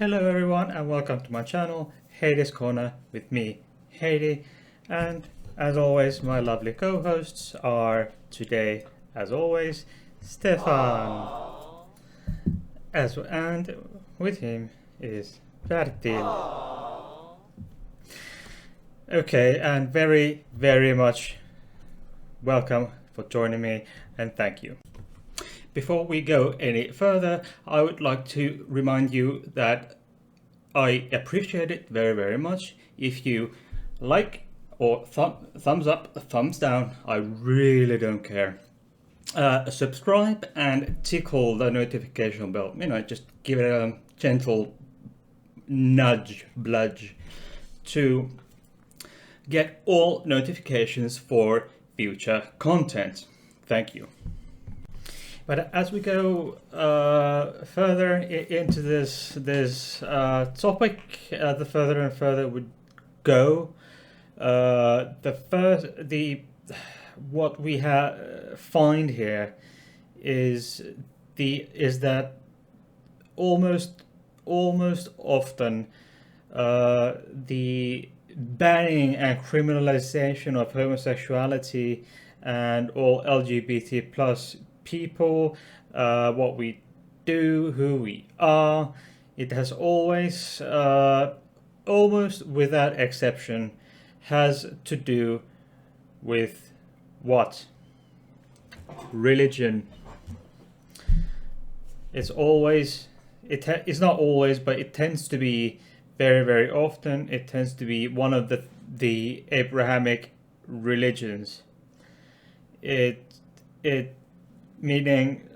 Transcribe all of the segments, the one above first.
Hello everyone and welcome to my channel, Heidi's Corner with me, Heidi, and as always my lovely co-hosts are today, as always, Stefan, and with him is Bertil. Okay, and very much welcome for joining me and thank you. Before we go any further, I would like to remind you that I appreciate it very much if you like or thumbs up, thumbs down. I really don't care. Subscribe and tickle the notification bell. Just give it a gentle bludge to get all notifications for future content. Thank you. But as we go further into this topic, the further and further we go, what we find here is that almost often the banning and criminalization of homosexuality and all LGBT plus people, what we do, who we are, it has always, almost without exception, has to do with what? Religion. It's not always, but it tends to be very often, it tends to be one of the Abrahamic religions. It meaning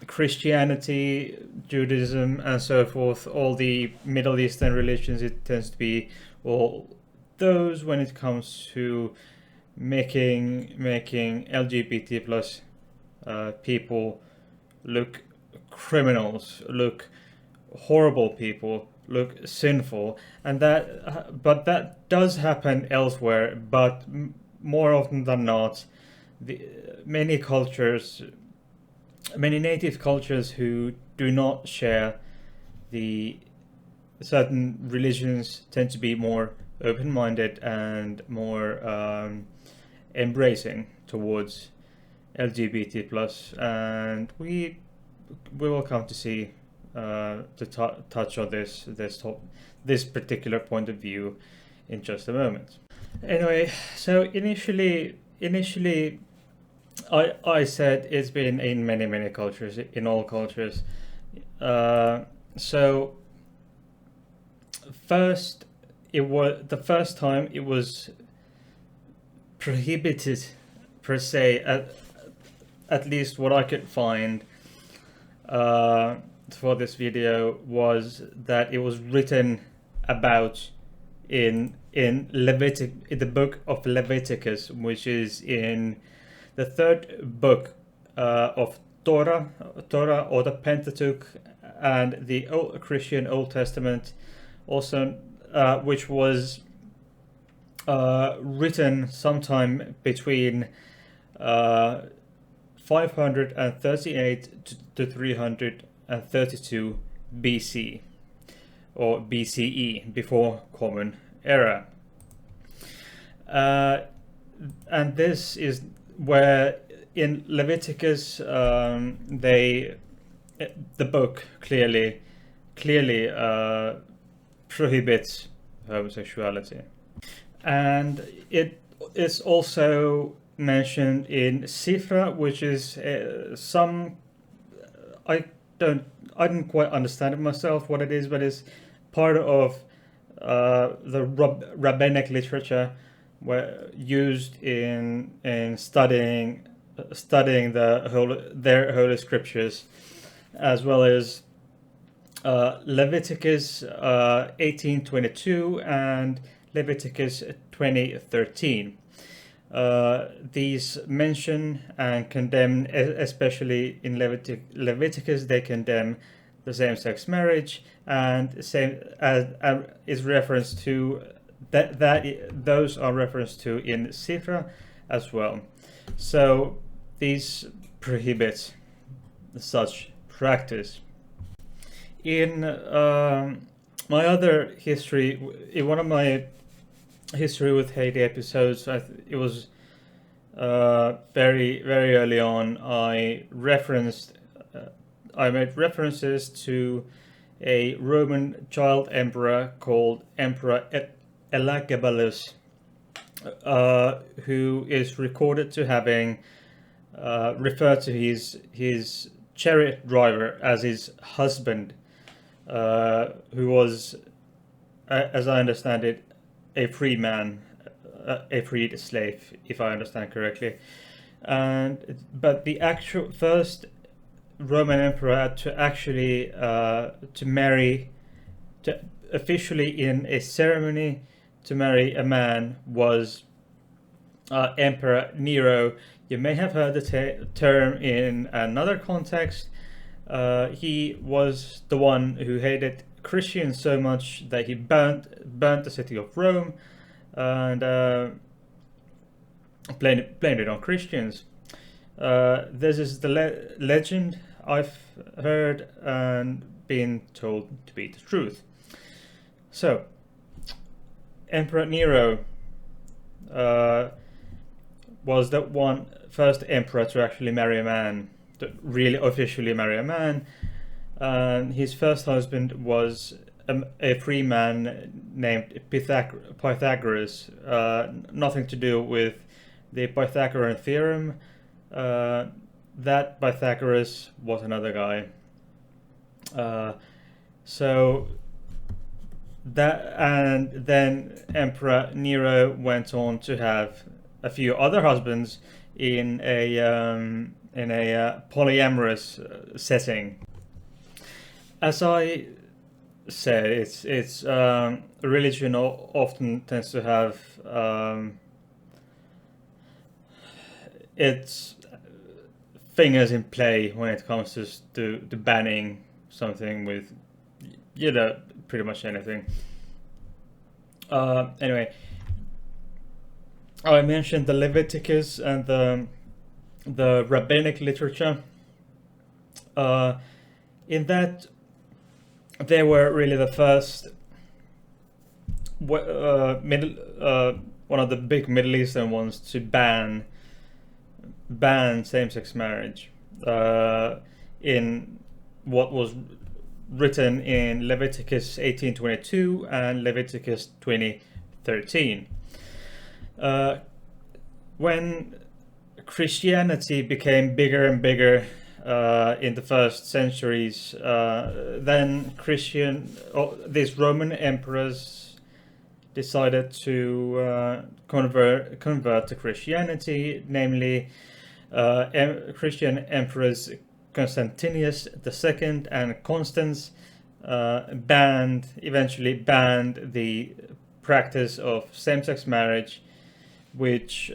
Christianity, Judaism, and so forth, all the Middle Eastern religions, it tends to be all those when it comes to making LGBT plus people look criminals, look horrible people, look sinful, and but that does happen elsewhere, but more often than not, many native cultures who do not share the certain religions tend to be more open-minded and more embracing towards LGBT plus, and we will come to see to touch on this particular point of view in just a moment. Anyway, so initially I said it's been in many cultures, in all cultures. So the first time it was prohibited per se, at least what I could find for this video, was that it was written about in the book of Leviticus, which is in the third book of Torah or the Pentateuch, and the Christian Old Testament, also, which was written sometime between 538 to 332 BC or BCE, before Common Era, and this is where in Leviticus the book clearly prohibits homosexuality, and it is also mentioned in Sifra, which is I didn't quite understand it myself what it is, but it's part of the rabbinic literature used in studying their holy scriptures, as well as Leviticus 18:22 and Leviticus 20:13. These mention and condemn, especially in Leviticus, they condemn the same-sex marriage, and same as is referenced to those are referenced to in Sifra as well. So these prohibit such practice. in my other history, in one of my history with Heidi episodes, it was very very early on. I made references to a Roman child emperor called Emperor Elagabalus, who is recorded to having referred to his chariot driver as his husband, who was, as I understand it, a free man, a freed slave, if I understand correctly. But the actual first Roman emperor to actually to marry, to officially in a ceremony to marry a man was Emperor Nero. You may have heard the term in another context. He was the one who hated Christians so much that he burnt the city of Rome and blamed it on Christians. This is the legend I've heard and been told to be the truth. So, Emperor Nero was the first emperor to actually marry a man, to really officially marry a man. And his first husband was a free man named Pythagoras. Nothing to do with the Pythagorean theorem. That Pythagoras was another guy. And then Emperor Nero went on to have a few other husbands in a polyamorous setting. As I said, it's religion often tends to have its fingers in play when it comes to banning something with, pretty much anything. Anyway, I mentioned the Leviticus and the rabbinic literature. In that, they were really the first one of the big Middle Eastern ones to ban same-sex marriage in what was written in Leviticus 18:22 and Leviticus 20:13. When Christianity became bigger and bigger in the first centuries, then these Roman emperors decided to convert to Christianity, namely Christian emperors Constantius II and Constans eventually banned the practice of same-sex marriage, which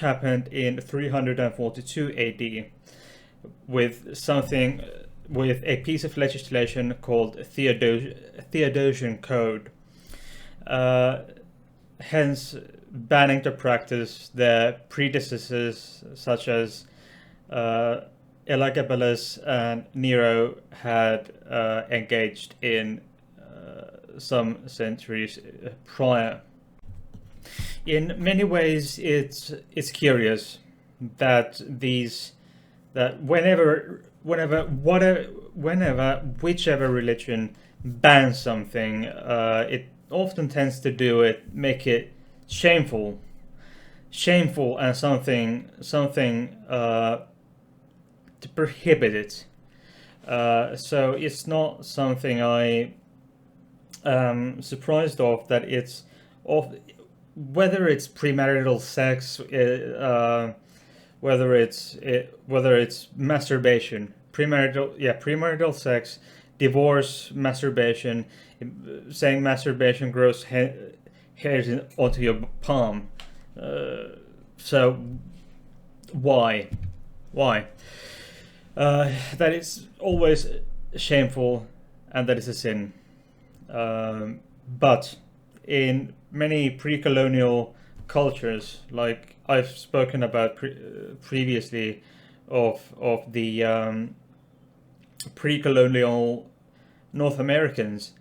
happened in 342 AD with a piece of legislation called Theodosian Code. Hence, banning the practice their predecessors, such as Elagabalus and Nero, had engaged in some centuries prior. In many ways, it's curious that whichever religion bans something, it often tends to make it shameful and something to prohibit it. So it's not something I am surprised of that it's whether it's premarital sex, whether it's masturbation, premarital sex, divorce, masturbation, saying masturbation grows hairs onto your palm. So why? That is always shameful, and that is a sin. But in many pre-colonial cultures, like I've spoken about previously, of the pre-colonial North Americans,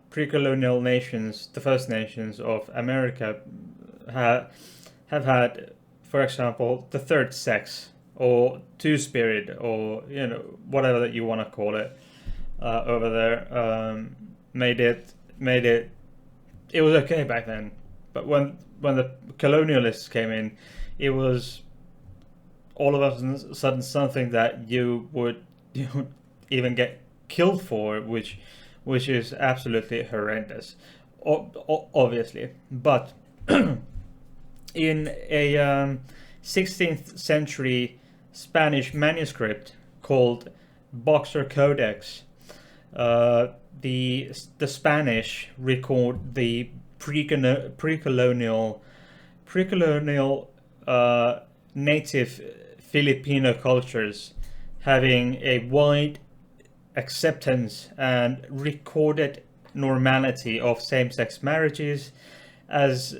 pre-colonial nations, the First Nations of America, have had, for example, the third sex or two-spirit, or whatever that you want to call it, over there. Made it. It was okay back then, but when the colonialists came in, it was all of a sudden something that you would even get killed for, which is absolutely horrendous, obviously. But in a 16th century Spanish manuscript called Boxer Codex, the Spanish record the pre-colonial native Filipino cultures having a wide acceptance and recorded normality of same-sex marriages, as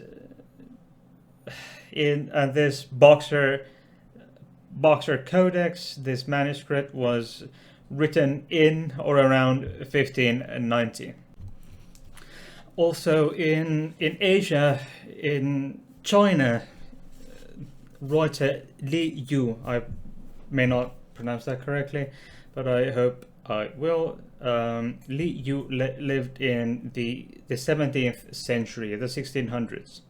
in this Boxer Codex. This manuscript was written in or around 1590. Also in Asia, in China, writer Li Yu, I may not pronounce that correctly, but I hope I will. Li Yu lived in the 17th century, the 1600s,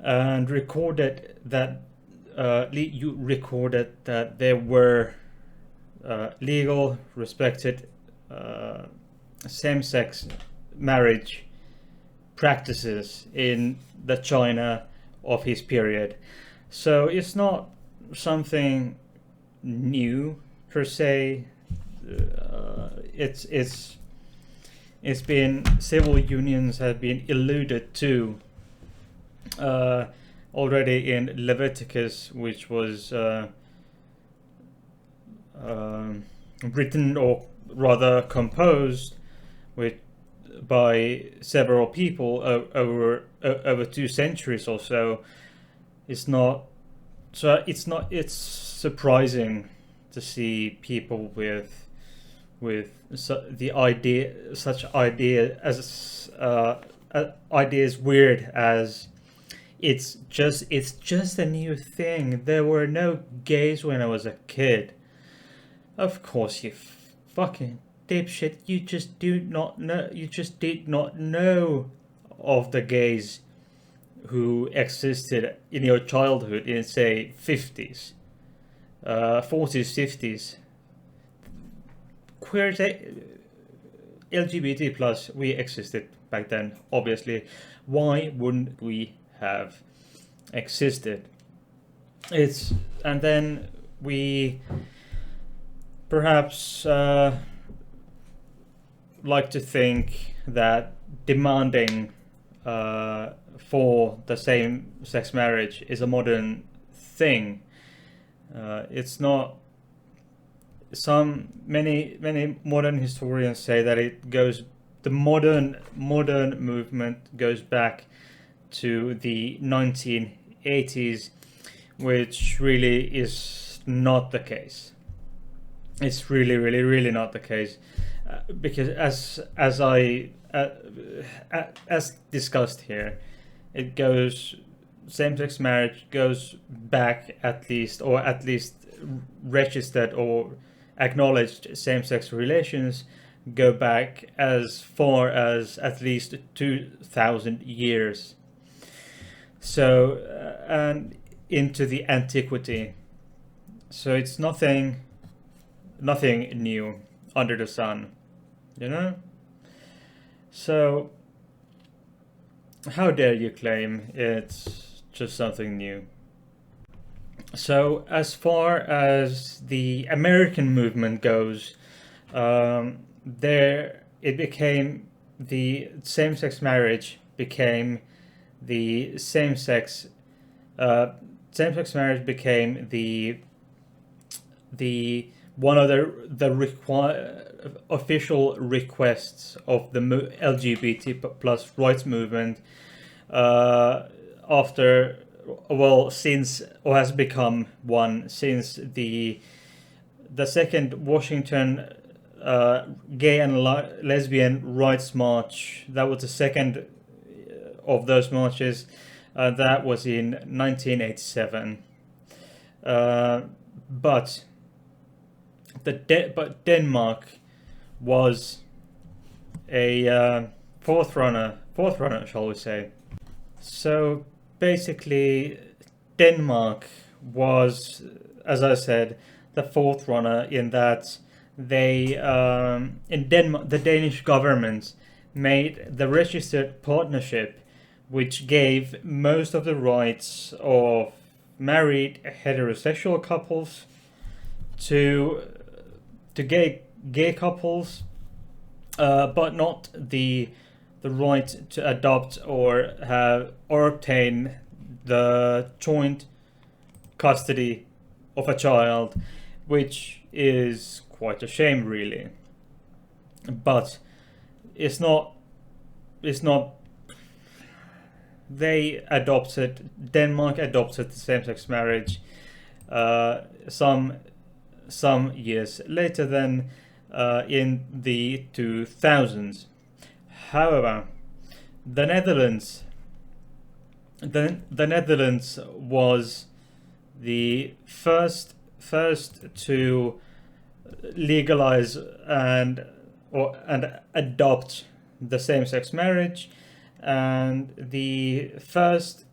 and recorded that Li Yu recorded that there were legal, respected same-sex marriage practices in the China of his period. So it's not something new per se. It's been, civil unions have been alluded to already in Leviticus, which was written, or rather composed, by several people over 2 centuries or so. It's surprising to see people with such ideas weird as it's just a new thing. There were no gays when I was a kid. Of course, you fucking dipshit. You just did not know of the gays who existed in your childhood in, say, 50s, 40s, 50s. Queer LGBT plus, we existed back then, obviously. Why wouldn't we have existed? And then we perhaps like to think that demanding for the same-sex marriage is a modern thing. It's not. Many modern historians say that the modern movement goes back to the 1980s, which really is not the case. It's really not the case, because as discussed here, same-sex marriage goes back at least registered or acknowledged same-sex relations go back as far as at least 2,000 years. So, and into the antiquity. So it's nothing new under the sun, So, how dare you claim it's just something new? So, as far as the American movement goes, the same-sex marriage became the same-sex marriage became the one of the official requests of the LGBT plus rights movement has become one since the the second Washington gay and lesbian rights march. That was the second of those marches. That was in 1987. But Denmark was a forerunner, shall we say? So basically, Denmark was, as I said, the forerunner in that they, in Denmark, the Danish government made the registered partnership, which gave most of the rights of married heterosexual couples to gay couples, but not the right to adopt or obtain the joint custody of a child, which is quite a shame, really. But it's not. Denmark adopted the same-sex marriage some years later than in the 2000s. However, the Netherlands was the first to legalize and adopt the same-sex marriage, and the first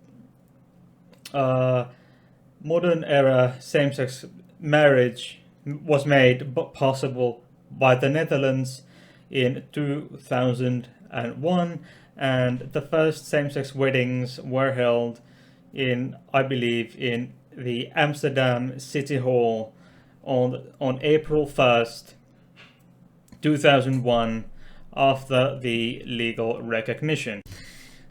modern era same-sex marriage was made possible by the Netherlands in 2001, and the first same-sex weddings were held in, I believe, in the Amsterdam City Hall on April 1st, 2001, after the legal recognition.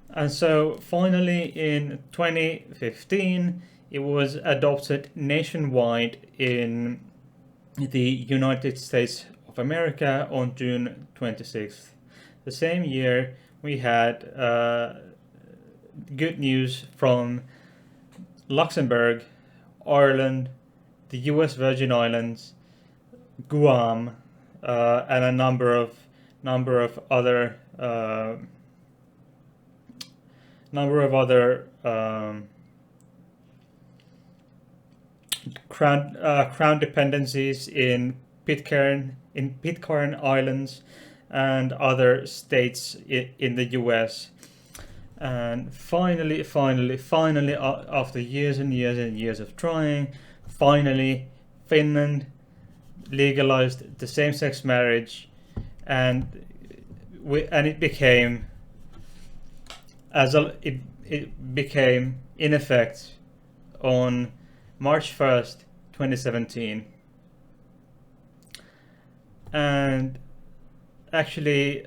And so finally in 2015 it was adopted nationwide in the United States of America on June 26th. The same year we had good news from Luxembourg, Ireland, the US Virgin Islands, Guam, and a number of other crown dependencies in Pitcairn Islands and other states in the US. And finally, after years and years of trying, finally Finland legalized the same-sex marriage, and it became in effect on March 1st, 2017. And actually,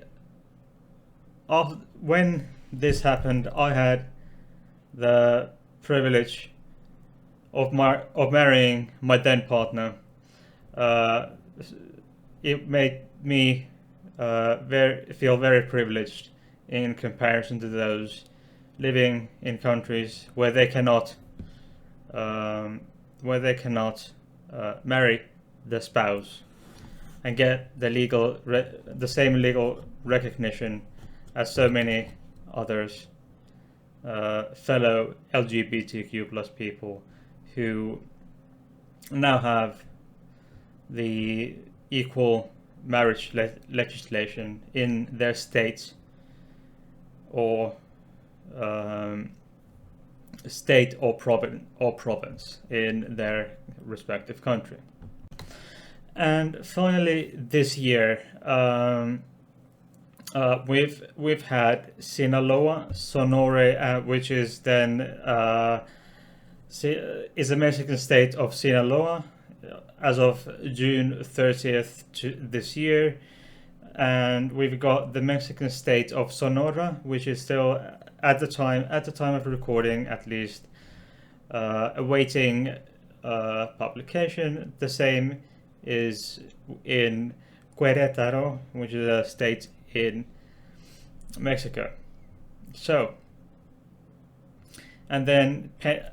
when this happened, I had the privilege of marrying my then partner. It made me feel very privileged in comparison to those living in countries where they cannot marry the spouse and get the same legal recognition as so many others, fellow LGBTQ plus people who now have the equal marriage legislation in their states or state or province in their respective country. And finally, this year, we've had Sinaloa, Sonora, which is then is a Mexican state of Sinaloa as of June 30th this year, and we've got the Mexican state of Sonora, which is still at the time of recording at least awaiting publication. The same is in Querétaro, which is a state in Mexico. So, and then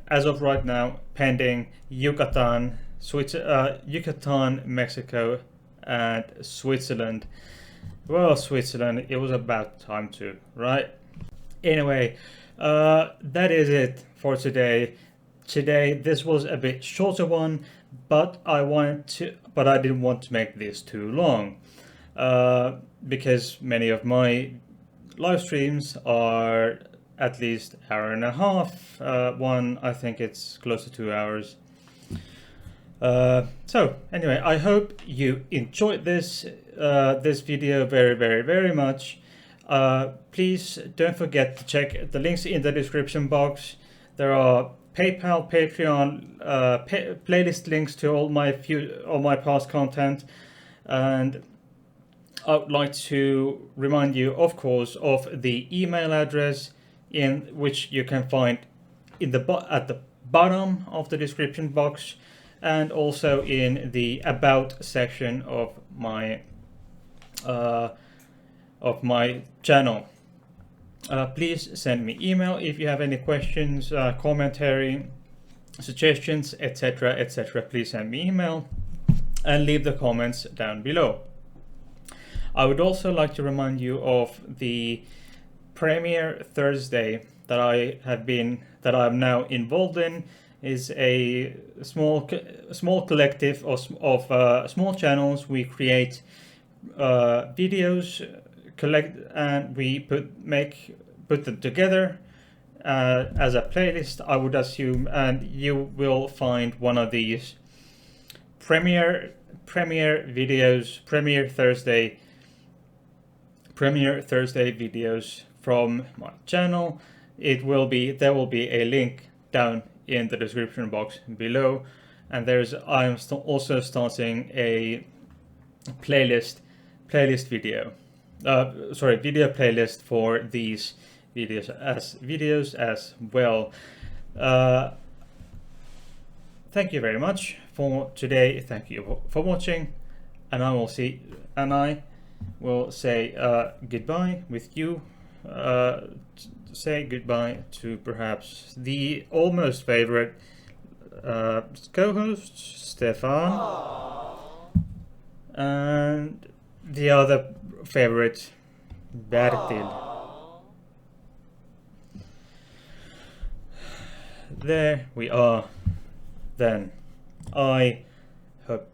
as of right now, pending Yucatan, Yucatan, Mexico, and Switzerland. Well, Switzerland, it was about time too, right? Anyway, that is it for today. This was a bit shorter one, but I didn't want to make this too long, because many of my live streams are at least hour and a half. One, I think it's close to 2 hours. So anyway, I hope you enjoyed this video very much. Please don't forget to check the links in the description box. There are PayPal, Patreon, playlist links to all my past content, and I would like to remind you, of course, of the email address in which you can find at the bottom of the description box, and also in the about section of my channel. Please send me email if you have any questions, commentary, suggestions, etc. Please send me email and leave the comments down below. I would also like to remind you of the Premiere Thursday that I'm now involved in. Is a small collective of small channels. We create videos, and we put them together as a playlist, I would assume, and you will find one of these Premiere videos, Premiere Thursday videos from my channel. There will be a link down in the description box below, and I'm also starting a playlist video, video playlist for these videos as well. Thank you very much for today. Thank you for watching, and I will say goodbye with you. Say goodbye to perhaps the almost favorite co-host Stefan. Aww. And the other favorite Bertil. Aww. There we are. Then I hope